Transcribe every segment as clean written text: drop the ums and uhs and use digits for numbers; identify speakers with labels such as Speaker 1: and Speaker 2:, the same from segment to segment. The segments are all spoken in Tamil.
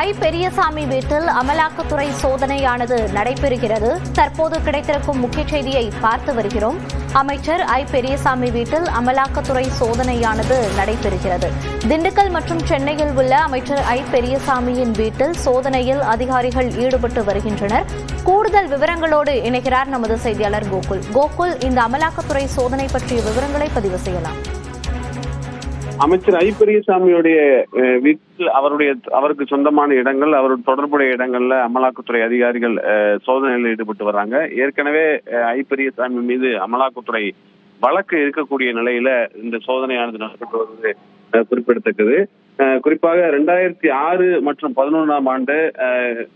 Speaker 1: ஐ பெரியசாமி வீட்டில் அமலாக்கத்துறை சோதனையானது நடைபெறுகிறது. தற்போது கிடைத்திருக்கும் முக்கிய செய்தியை பார்த்து வருகிறோம். அமைச்சர் ஐ பெரியசாமி வீட்டில் அமலாக்கத்துறை சோதனையானது நடைபெறுகிறது. திண்டுக்கல் மற்றும் சென்னையில் உள்ள அமைச்சர் ஐ பெரியசாமியின் வீட்டில் சோதனையில் அதிகாரிகள் ஈடுபட்டு வருகின்றனர். கூடுதல் விவரங்களோடு இணைகிறார் நமது செய்தியாளர் கோகுல். இந்த அமலாக்கத்துறை சோதனை பற்றிய விவரங்களை பதிவு செய்யலாம்.
Speaker 2: அமைச்சர் ஐ பெரியசாமியுடைய வீட்டில் அவருக்கு சொந்தமான இடங்கள், அவருடைய தொடர்புடைய இடங்கள்ல அமலாக்கத்துறை அதிகாரிகள் சோதனையில் ஈடுபட்டு வர்றாங்க. ஏற்கனவே ஐ பெரியசாமி மீது அமலாக்கத்துறை வழக்கு இருக்கக்கூடிய நிலையில இந்த சோதனையானது நடத்தப்பட்டு வருவது குறிப்பிடத்தக்கது. குறிப்பாக 2006 மற்றும் 2011 ஆண்டு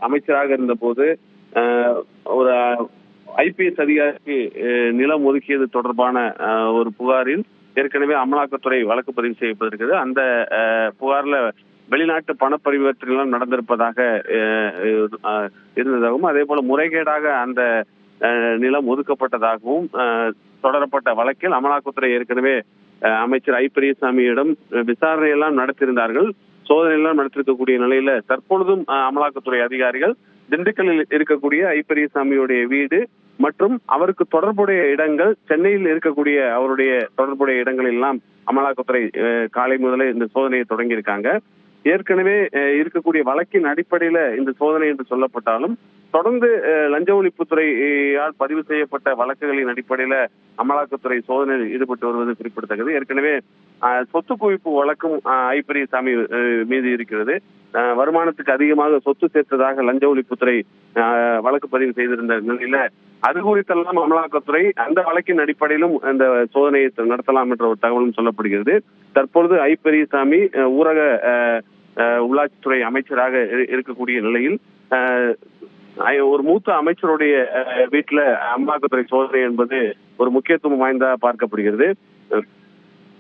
Speaker 2: அமைச்சராக இருந்த போது ஒரு IPS அதிகாரிக்கு நிலம் ஒதுக்கியது தொடர்பான ஒரு புகாரில் ஏற்கனவே அமலாக்கத்துறை வழக்கு பதிவு செய்யப்பட்டிருக்கிறது. அந்த புகார்ல வெளிநாட்டு பண பரிவர்த்தனைகளும் நடந்திருப்பதாக இருந்ததாகவும், அதே போல முறைகேடாக அந்த நிலம் ஒதுக்கப்பட்டதாகவும் தொடரப்பட்ட வழக்கில் அமலாக்கத்துறை ஏற்கனவே அமைச்சர் ஐ பெரியசாமியிடம் விசாரணை எல்லாம் நடத்தியிருந்தார்கள். சோதனை எல்லாம் நடத்திருக்கக்கூடிய நிலையில தற்பொழுதும் அமலாக்கத்துறை அதிகாரிகள் திண்டுக்கல்லில் இருக்கக்கூடிய ஐ பெரியசாமியுடைய வீடு மற்றும் அவருக்கு தொடர்புடைய இடங்கள், சென்னையில் இருக்கக்கூடிய அவருடைய தொடர்புடைய இடங்கள் எல்லாம் அமலாக்கத்துறை காலை முதலே இந்த சோதனையை தொடங்கியிருக்காங்க. ஏற்கனவே இருக்கக்கூடிய வழக்கின் அடிப்படையில இந்த சோதனை என்று சொல்லப்பட்டாலும் தொடர்ந்து லஞ்ச ஒழிப்புத்துறையால் பதிவு செய்யப்பட்ட வழக்குகளின் அடிப்படையில அமலாக்கத்துறை சோதனையில் ஈடுபட்டு வருவது குறிப்பிடத்தக்கது. ஏற்கனவே சொத்து குவிப்பு வழக்கும் ஐ பெரியசாமி மீது இருக்கிறது. வருமானத்துக்கு அதிகமாக சொத்து சேர்த்ததாக லஞ்ச ஒழிப்புத்துறை வழக்கு பதிவு செய்திருந்த நிலையில அது குறித்தெல்லாம் அமலாக்கத்துறை அந்த வழக்கின் அடிப்படையிலும் இந்த சோதனையை நடத்தலாம் என்ற ஒரு தகவலும் சொல்லப்படுகிறது. தற்பொழுது ஐ பெரியசாமி ஊரக உள்ளாட்சித்துறை அமைச்சராக இருக்கக்கூடிய நிலையில் ஒரு மூத்த அமைச்சருடைய வீட்டுல அமலாக்கத்துறை சோதனை என்பது ஒரு முக்கியத்துவம் வாய்ந்தா பார்க்கப்படுகிறது.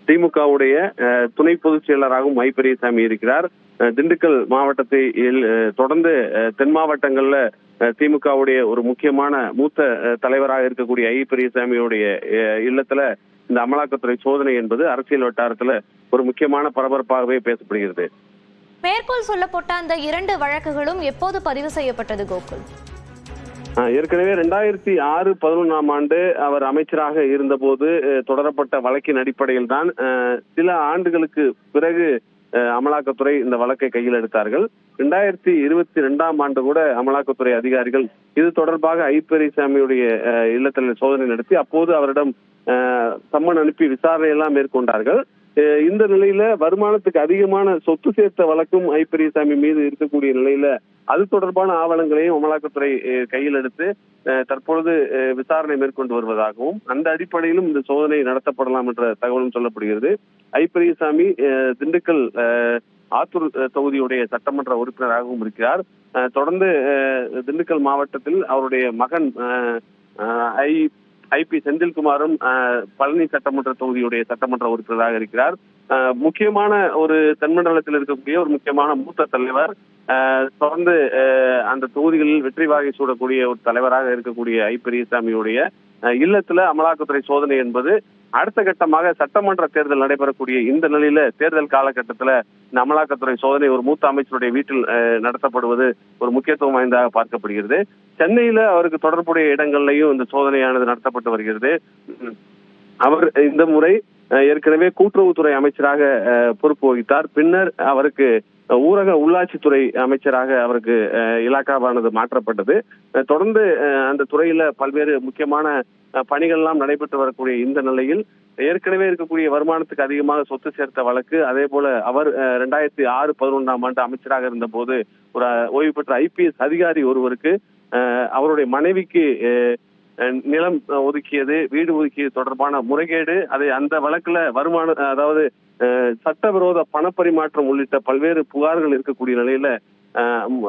Speaker 2: திமுகவுடைய துணை பொதுச் செயலராகவும் ஐ பெரியசாமி இருக்கிறார். திண்டுக்கல் மாவட்டத்தை தொடர்ந்து தென் மாவட்டங்கள்ல திமுகவுடைய ஒரு முக்கியமான மூத்த தலைவராக இருக்கக்கூடிய ஐ பெரியசாமியுடைய இல்லத்துல இந்த அமலாக்கத்துறை சோதனை என்பது அரசியல் வட்டாரத்துல ஒரு முக்கியமான பரபரப்பாகவே பேசப்படுகிறது.
Speaker 1: மேற்கோள் சொல்லப்பட்ட அந்த 2 வழக்குகளும் எப்போது பதிவு செய்யப்பட்டது கோகுல்?
Speaker 2: ஏற்கனவே 2006-11 ஆண்டு அவர் அமைச்சராக இருந்தபோது தொடரப்பட்ட வழக்கின் அடிப்படையில் தான் சில ஆண்டுகளுக்கு பிறகு அமலாக்கத்துறை இந்த வழக்கை கையில் எடுத்தார்கள். 2022 ஆண்டு கூட அமலாக்கத்துறை அதிகாரிகள் இது தொடர்பாக ஐ பெரியசாமியுடைய இல்லத்தில் சோதனை நடத்தி அப்போது அவரிடம் சம்மன் அனுப்பி விசாரணை எல்லாம் மேற்கொண்டார்கள். இந்த நிலையில வருமானத்துக்கு அதிகமான சொத்து சேர்த்த வழக்கும் ஐ பெரியசாமி மீது இருக்கக்கூடிய நிலையில அது தொடர்பான ஆவணங்களையும் அமலாக்கத்துறை கையில் எடுத்து தற்பொழுது விசாரணை மேற்கொண்டு வருவதாகவும், அந்த அடிப்படையிலும் இந்த சோதனை நடத்தப்படலாம் என்ற தகவலும் சொல்லப்படுகிறது. ஐ பெரியசாமி திண்டுக்கல் ஆத்தூர் தொகுதியுடைய சட்டமன்ற உறுப்பினராகவும் இருக்கிறார். தொடர்ந்து திண்டுக்கல் மாவட்டத்தில் அவருடைய மகன் IP செந்தில்குமாரும் பழனி சட்டமன்ற தொகுதியுடைய சட்டமன்ற உறுப்பினராக இருக்கிறார். முக்கியமான ஒரு தென்மண்டலத்தில் இருக்கக்கூடிய ஒரு முக்கியமான மூத்த தலைவர், தொடர்ந்து அந்த தொகுதிகளில் வெற்றி வாகை சூடக்கூடிய ஒரு தலைவராக இருக்கக்கூடிய ஐ பெரியசாமியுடைய இல்லத்துல அமலாக்கத்துறை சோதனை என்பது அடுத்த கட்டமாக சட்டமன்ற தேர்தல் நடைபெறக்கூடிய இந்த நிலையில தேர்தல் காலகட்டத்துல இந்த அமலாக்கத்துறை சோதனை ஒரு மூத்த அமைச்சருடைய வீட்டில் நடத்தப்படுவது ஒரு முக்கியத்துவம் வாய்ந்ததாக பார்க்கப்படுகிறது. சென்னையில அவருக்கு தொடர்புடைய இடங்கள்லையும் இந்த சோதனையானது நடத்தப்பட்டு வருகிறது. அவர் இந்த முறை ஏற்கனவே கூட்டுறவுத்துறை அமைச்சராக பொறுப்பு வகித்தார். பின்னர் அவருக்கு ஊரக உள்ளாட்சித்துறை அமைச்சராக அவருக்கு இலாக்காவானது மாற்றப்பட்டது. தொடர்ந்து அந்த துறையில பல்வேறு முக்கியமான பணிகள் எல்லாம் நடைபெற்று வரக்கூடிய இந்த நிலையில் ஏற்கனவே இருக்கக்கூடிய வருமானத்துக்கு அதிகமாக சொத்து சேர்த்த வழக்கு, அதே போல அவர் 2006-11 ஆண்டு அமைச்சராக இருந்த போது ஒரு ஓய்வு பெற்ற IPS அதிகாரி ஒருவருக்கு அவருடைய மனைவிக்கு நிலம் ஒதுக்கியது, வீடு ஒதுக்கியது தொடர்பான முறைகேடு, அதை அந்த வழக்குல வருமான அதாவது சட்டவிரோத பணப்பரிமாற்றம் உள்ளிட்ட பல்வேறு புகார்கள் இருக்கக்கூடிய நிலையில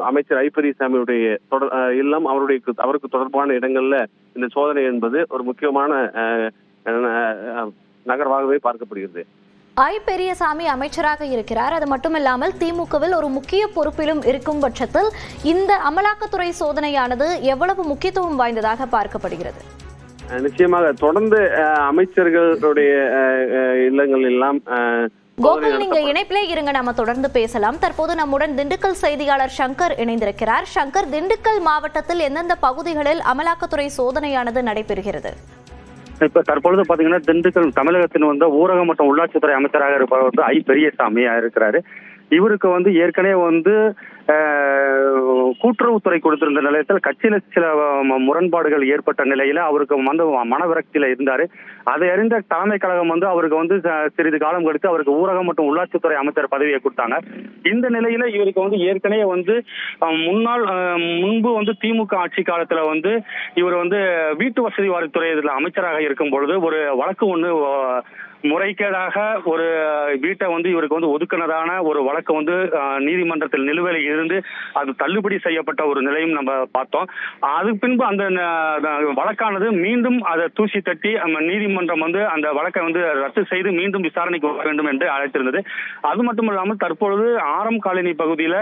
Speaker 2: அமைச்சர் ஐ பெரியசாமியுடைய இல்லம் அவருக்கு தொடர்பான இடங்கள்ல இந்த சோதனை என்பது ஒரு முக்கியமான நகர்வாகவே பார்க்கப்படுகிறது.
Speaker 1: ஐ பெரியசாமி அமைச்சராக இருக்கிறார். அது மட்டுமில்லாமல் திமுகவில் ஒரு முக்கிய பொறுப்பிலும் இருக்கும் பட்சத்தில் இந்த அமலாக்கத்துறை சோதனையானது எவ்வளவு முக்கியத்துவம் வாய்ந்ததாக பார்க்கப்படுகிறது?
Speaker 2: நிச்சயமாக தொடர்ந்து அமைச்சர்களுடைய இல்லங்கள் எல்லாம்
Speaker 1: கோகுல், நீங்க இணைப்பிலே இருங்க, நாம தொடர்ந்து பேசலாம். தற்போது நம்முடன் திண்டுக்கல் செய்தியாளர் சங்கர் இணைந்திருக்கிறார். சங்கர், திண்டுக்கல் மாவட்டத்தில் எந்தெந்த பகுதிகளில் அமலாக்கத்துறை சோதனையானது நடைபெறுகிறது?
Speaker 3: இப்ப தற்பொழுது பாத்தீங்கன்னா திண்டுக்கல் தமிழகத்தின் ஊரகம் மற்றும் உள்ளாட்சித்துறை அமைச்சராக இருப்பவர் ஐ பெரியசாமி இருக்கிறாரு. இவருக்கு ஏற்கனவே கூட்டுறவுத்துறை கொடுத்திருந்த நிலையத்தில் கட்சியில சில முரண்பாடுகள் ஏற்பட்ட நிலையில அவருக்கு மனவிரக்தியில இருந்தாரு. அதை அறிந்த தலைமை கழகம் அவருக்கு சிறிது காலம் கழித்து அவருக்கு ஊரகம் மற்றும் உள்ளாட்சித்துறை அமைச்சர் பதவியை கொடுத்தாங்க. இந்த நிலையில இவருக்கு ஏற்கனவே முன்பு திமுக ஆட்சி காலத்துல இவர் வீட்டு வசதி வாரியத்துறை அமைச்சராக இருக்கும் பொழுது ஒரு வழக்கு முறைகேடாக ஒரு வீட்டை இவருக்கு ஒதுக்கினதான ஒரு வழக்கு நீதிமன்றத்தில் நிலுவையில் இருந்து அது தள்ளுபடி செய்யப்பட்ட ஒரு நிலையும் நம்ம பார்த்தோம். அதுக்கு பின்பு அந்த வழக்கானது மீண்டும் அதை தூசி தட்டி நீதிமன்றம் அந்த வழக்கை ரத்து செய்து மீண்டும் விசாரணைக்கு வர வேண்டும் என்று அழைத்திருந்தது. அது மட்டும் இல்லாமல் தற்பொழுது ஆரம் காலனி பகுதியில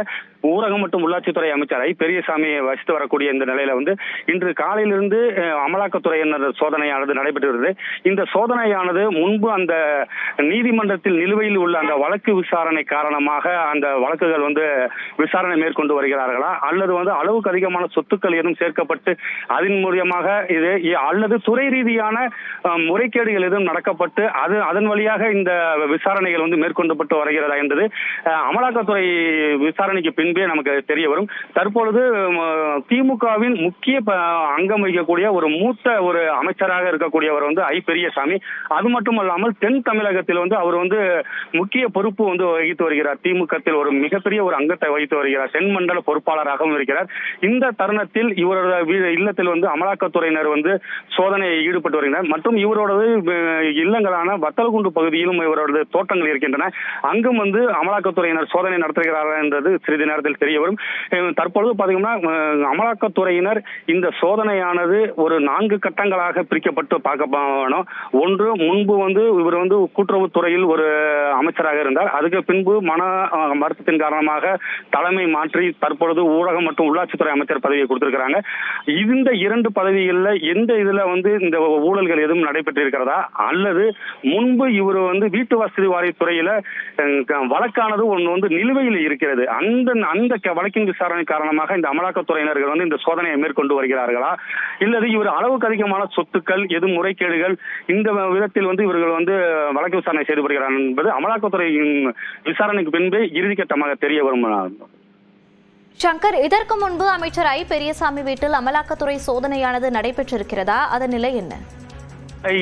Speaker 3: ஊரகம் மற்றும் உள்ளாட்சித்துறை அமைச்சர் ஐ பெரியசாமி வசித்து வரக்கூடிய இந்த நிலையில இன்று காலையிலிருந்து அமலாக்கத்துறையினர் சோதனையானது நடைபெற்றது. இந்த சோதனையானது முன்பு அந்த நீதிமன்றத்தில் நிலுவையில் உள்ள அந்த வழக்கு விசாரணை காரணமாக அந்த வழக்குகள் விசாரணை மேற்கொண்டு வருகிறார்களா, அல்லது அளவுக்கு அதிகமான சொத்துக்கள் எதுவும் சேர்க்கப்பட்டு அதன் மூலியமாக இது அல்லது துறை ரீதியான முறைகேடுகள் எதுவும் நடக்கப்பட்டு அதன் வழியாக இந்த விசாரணைகள் மேற்கொள்ளப்பட்டு வருகிறதா என்பது அமலாக்கத்துறை விசாரணைக்கு பின்பே நமக்கு தெரிய வரும். தற்பொழுது திமுகவின் முக்கிய அங்கம் வகிக்கக்கூடிய ஒரு மூத்த ஒரு அமைச்சராக இருக்கக்கூடியவர் ஐ பெரியசாமி. அது மட்டுமல்லாமல் தென் தமிழகத்தில் அவர் முக்கிய பொறுப்பு வகித்து வருகிறார். திமுகத்தில் ஒரு மிகப்பெரிய ஒரு அங்கத்தை வகித்து வருகிறார். தென் மண்டல பொறுப்பாளராகவும் இருக்கிறார். இந்த தருணத்தில் இவரோட இல்லத்தில் அமலாக்கத்துறையினர் சோதனையில் ஈடுபட்டு வருகிறார். மற்றும் இவரோட இல்லங்களான வத்தலகுண்டு பகுதியிலும் இவரோட தோட்டங்கள் இருக்கின்றன. அங்கும் அமலாக்கத்துறையினர் சோதனை நடத்துகிறார்கள் என்றது சிறிது நேரத்தில் தெரிய வரும். தற்பொழுது பாத்தீங்கன்னா அமலாக்கத்துறையினர் இந்த சோதனையானது ஒரு 4 கட்டங்களாக பிரிக்கப்பட்டு பார்க்க. ஒன்று, முன்பு இவர் கூட்டுறவுத்துறையில் ஒரு அமைச்சராக இருந்தார். அதுக்கு பின்பு மருத்துவத்தின் காரணமாக தலைமை மாற்றி தற்பொழுது ஊரகம் மற்றும் உள்ளாட்சித்துறை அமைச்சர் பதவியை கொடுத்திருக்கிறாங்க. இந்த 2 பதவிகள்ல எந்த இதுல இந்த ஊழல்கள் எதுவும் நடைபெற்றிருக்கிறதா, அல்லது முன்பு இவர் வீட்டு வசதி வாரியத்துறையில வழக்கானது ஒன்று நிலுவையில் இருக்கிறது, அந்த வழக்கின் விசாரணை காரணமாக இந்த அமலாக்கத்துறையினர்கள் இந்த சோதனையை மேற்கொண்டு வருகிறார்களா, இல்லது இவர் அளவுக்கு அதிகமான சொத்துக்கள் எதுவும் முறைகேடுகள் இந்த விதத்தில் இவர்கள் வழக்கு விசாரணை செய்து வருகிறார் என்பது அமலாக்கத்துறையின் விசாரணைக்கு பின்பு இறுதிக்கட்டமாக தெரிய வரும்.
Speaker 1: சங்கர், இதற்கு முன்பு அமைச்சர் ஐ பெரியசாமி வீட்டில் அமலாக்கத்துறை சோதனையானது நடைபெற்றிருக்கிறதா? அதன் நிலை என்ன?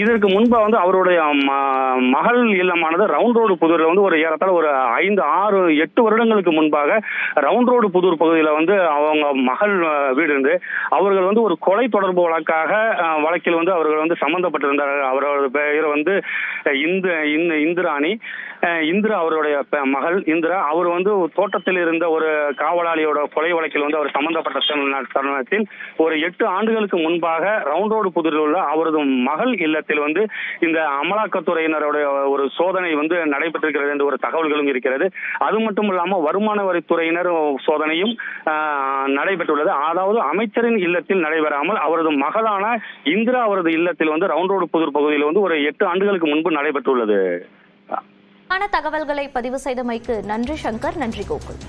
Speaker 3: இதற்கு முன்பு அவருடைய மகள் இல்லமானது ரவுண்ட் ரோடு புதூர்ல ஒரு ஏறத்தாழ ஒரு 5, 6, 8 வருடங்களுக்கு முன்பாக ரவுண்ட் ரோடு புதூர் பகுதியில அவங்க மகள் வீடு இருந்து அவர்கள் ஒரு கொலை தொடர்பு வழக்கில் அவர்கள் சம்பந்தப்பட்டிருந்தார்கள். அவரோட பெயர் இந்திராணி. இந்திரா அவருடைய மகள் இந்திரா. அவர் தோட்டத்தில் இருந்த ஒரு காவலாளியோட கொலை வழக்கில் அவர் சம்பந்தப்பட்ட தருணத்தில் ஒரு 8 ஆண்டுகளுக்கு முன்பாக ரவுண்ட் ரோடு புதூரில் உள்ள அவரது மகள் இல்லத்தில் இந்த அமலாக்கத்துறையினருடைய ஒரு சோதனை நடைபெற்றிருக்கிறது என்ற ஒரு தகவல்களும் இருக்கிறது. அது மட்டும் இல்லாமல் வருமான வரித்துறையினர் சோதனையும் நடைபெற்றுள்ளது. அதாவது அமைச்சரின் இல்லத்தில் நடைபெறாமல் அவரது மகளான இந்திரா அவரது இல்லத்தில் ரவுண்ட் ரோடு புதூர் பகுதியில் ஒரு 8 ஆண்டுகளுக்கு முன்பு நடைபெற்றுள்ளது.
Speaker 1: தகவல்களை பதிவு செய்தமைக்கு நன்றி சங்கர். நன்றி கோகுல்.